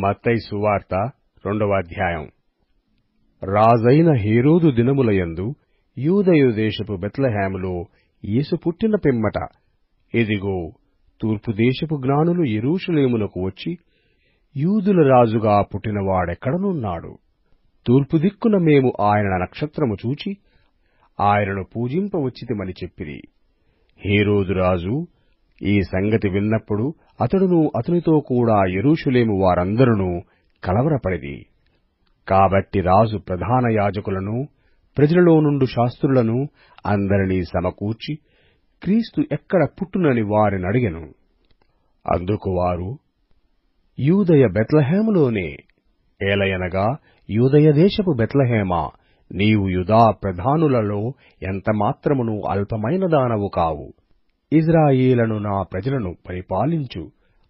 మత్తయి సువార్త 2వ అధ్యాయం. రాజైన హేరోదు దినములయందు యూదయ దేశపు బెత్లెహేములో యేసు పుట్టిన పిమ్మట, ఇదిగో, తూర్పు దేశపు జ్ఞానులు యెరూషలేమునకు వచ్చి, యూదుల రాజుగా పుట్టినవాడెక్కడనున్నాడు? తూర్పు దిక్కున మేము ఆయన నక్షత్రము చూచి ఆయనను పూజింపవచ్చితిమని చెప్పిరి. హేరోదు రాజు ఈ సంగతి విన్నప్పుడు అతడును అతనితో కూడా యెరూషలేము వారందరును కలవరపడిరి. కాబట్టి రాజు ప్రధాన యాజకులను, ప్రజలలో నుండు శాస్త్రులను అందరినీ సమకూర్చి క్రీస్తు ఎక్కడ పుట్టునని వారినడిగెను. అందుకు వారు, యూదయ బెత్లెహేములోనే. ఏలయనగా, యూదయ దేశపు బెత్లెహేమా, నీవు యూదా ప్రధానులలో ఎంతమాత్రమును అల్పమైన దానవు కావు. ఇజ్రాయేలును నా ప్రజలను పరిపాలించు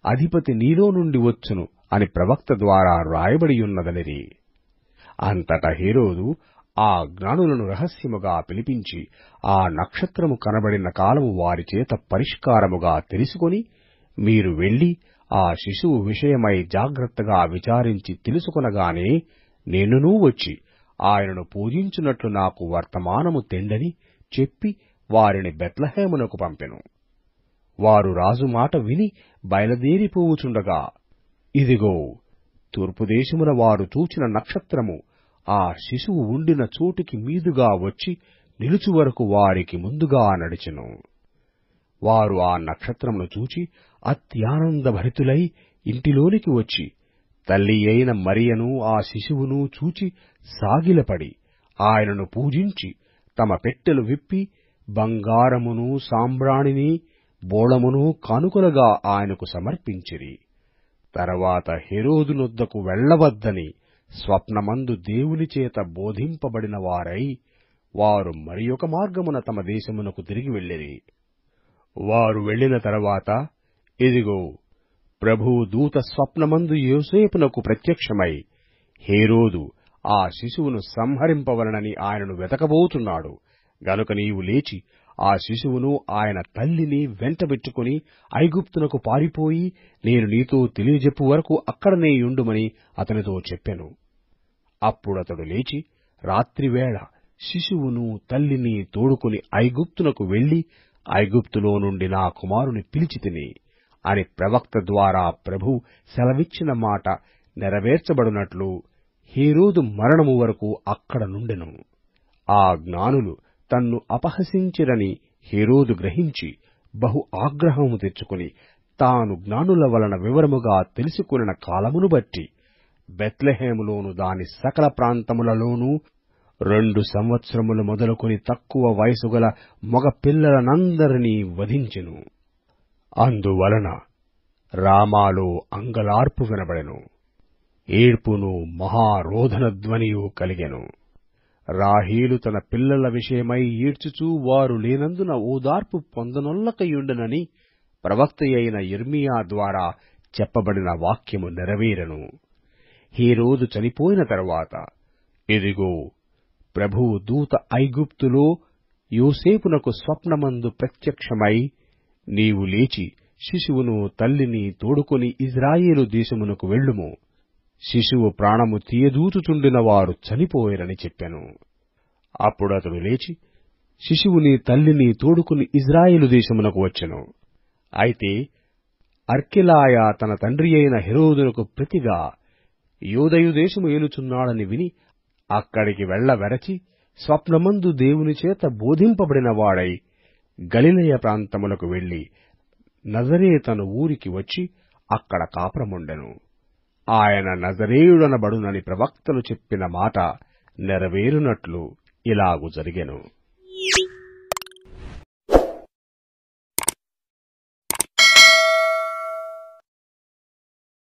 అధిపతి నీలో నుండి వచ్చును అని ప్రవక్త ద్వారా రాయబడియున్నదనిరి. అంతటా హేరోదు ఆ జ్ఞానులను రహస్యముగా పిలిపించి ఆ నక్షత్రము కనబడిన కాలము వారిచేత పరిష్కారముగా తెలుసుకొని, మీరు వెళ్లి ఆ శిశువు విషయమై జాగ్రత్తగా విచారించి తెలుసుకొనగానే నేనునూ వచ్చి ఆయనను పూజించున్నట్లు నాకు వర్తమానము తెండని చెప్పి వారిని బెత్లెహేమునకు పంపెను. వారు రాజు మాట విని బయలుదేరిపోవుచుండగా, ఇదిగో, తూర్పుదేశమున వారు చూచిన నక్షత్రము ఆ శిశువు ఉండిన చోటికి మీదుగా వచ్చి నిలుచు వరకు వారికి ముందుగా నడిచెను. వారు ఆ నక్షత్రమును చూచి అత్యానందభరితులై ఇంటిలోనికి వచ్చి, తల్లి అయిన మరియను ఆ శిశువును చూచి సాగిలపడి ఆయనను పూజించి తమ పెట్టెలు విప్పి బంగారమును, సాంబ్రాణిని, బోళమును కానుకలుగా ఆయనకు సమర్పించిరి. తర్వాత హేరోదునొద్దకు వెళ్లవద్దని స్వప్నమందు దేవునిచేత బోధింపబడిన వారై వారు మరియొక మార్గమున తమ దేశమునకు తిరిగి వెళ్ళిరి. వారు వెళ్లిన తరువాత, ఇదిగో, ప్రభువు దూత స్వప్నమందు యోసేపునకు ప్రత్యక్షమై, హేరోదు ఆ శిశువును సంహరింపవలనని ఆయనను వెతకబోతున్నాడు గనుక నీవు లేచి ఆ శిశువును ఆయన తల్లిని వెంటబెట్టుకుని ఐగుప్తునకు పారిపోయి నేను నీతో తెలియజెప్పు వరకు అక్కడనే యుండుమని అతనితో చెప్పెను. అప్పుడతడు లేచి రాత్రివేళ శిశువును తల్లిని తోడుకుని ఐగుప్తునకు వెళ్లి, ఐగుప్తులో నుండి నా కుమారుని పిలిచితిని అని ప్రవక్త ద్వారా ప్రభువు సెలవిచ్చిన మాట నెరవేర్చబడినట్లు హేరోదు మరణము వరకు అక్కడ నుండెను. ఆ జ్ఞానులు తన్ను అపహసించిరని హేరోదు గ్రహించి బహు ఆగ్రహము తెచ్చుకుని తాను జ్ఞానుల వలన వివరముగా తెలుసుకొనిన కాలమును బట్టి బెత్లెహేములోను దాని సకల ప్రాంతములలోనూ 2 సంవత్సరములు మొదలుకొని తక్కువ వయసుగల మగ పిల్లలనందరినీ వధించెను. అందువలన రామాలో అంగలార్పు వినబడెను, ఏడ్పును మహారోదన ధ్వనియు కలిగెను. రాహేలు తన పిల్లల విషయమై ఏడ్చుచూ వారు లేనందున ఓదార్పు పొందనొల్లకయుండెనని ప్రవక్తయైన యిర్మీయా ద్వారా చెప్పబడిన వాక్యము నెరవేరెను. హేరోదు చనిపోయిన తరువాత, ఇదిగో, ప్రభువు దూత ఐగుప్తులో యోసేపునకు స్వప్నమందు ప్రత్యక్షమై, నీవు లేచి శిశువును తల్లిని తోడుకొని ఇజ్రాయేలు దేశమునకు వెళ్ళుము, శిశువు ప్రాణము తీయదూచుచుండిన వారు చనిపోయిరని చెప్పెను. అప్పుడతడు లేచి శిశువుని తల్లిని తోడుకుని ఇజ్రాయేలు దేశమునకు వచ్చెను. అయితే అర్కెలాయ తన తండ్రి అయిన హెరోదునకు ప్రతిగా యూదయ దేశము ఏలుచున్నాడని విని అక్కడికి వెళ్లవెరచి స్వప్నమందు దేవుని చేత బోధింపబడిన వాడై గలిలయ ప్రాంతములకు వెళ్లి నజరేతను ఊరికి వచ్చి అక్కడ కాపురముండెను. ఆయన నజరేయుడనబడునని ప్రవక్తలు చెప్పిన మాట నెరవేరునట్లు ఇలాగు జరిగెను.